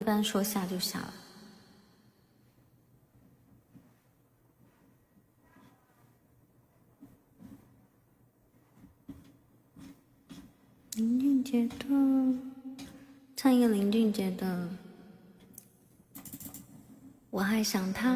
般说下就下了。林俊杰的，唱一个林俊杰的《我还想他》。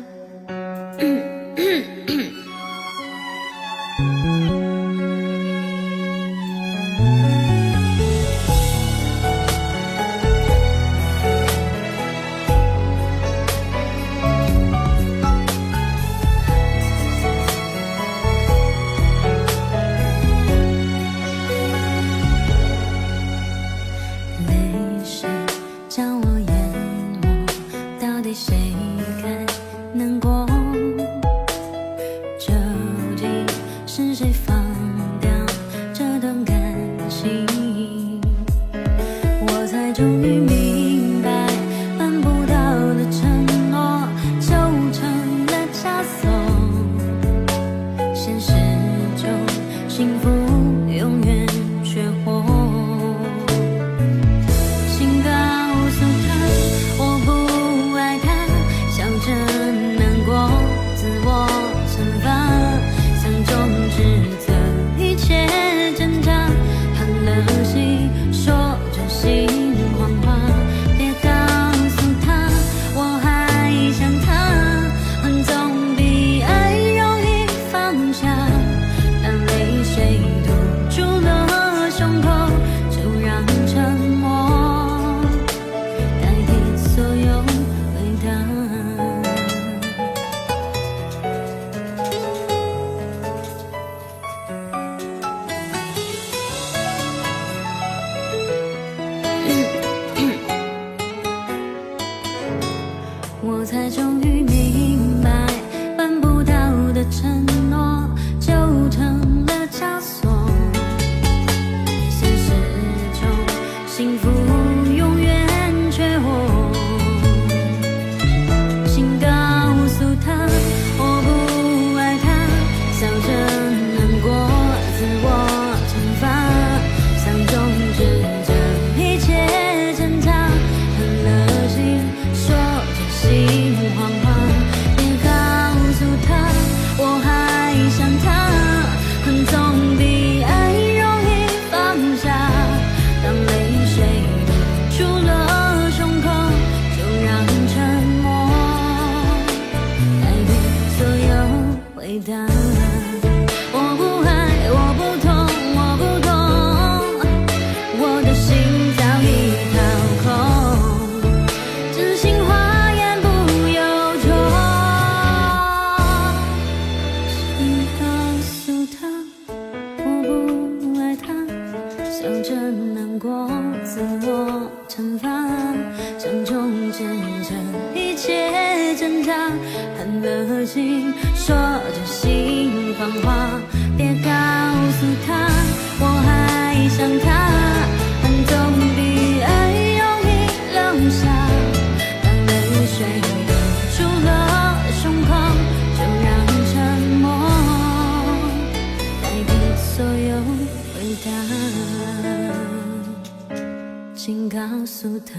我才终于明白，办不到的承诺就成了枷锁。现实中幸福永远缺货，请告诉他我不爱他，笑着难过，自我惩罚，想终止这一切挣扎，狠了心说着心慌慌，别告诉他我还想他，恨总比爱容易放下。当泪水堵住了胸口，就让沉默代替所有回答。我不爱，我不痛，我不懂，我的心早已掏空，真心话言不由衷。请告诉他我不爱他，笑着难过，自我惩罚，想终止这一切挣扎，狠了心说着心谎话，别告诉他我还想他，恨总比爱容易留下。当泪水堵住了胸口，就让沉默代替所有回答。请告诉他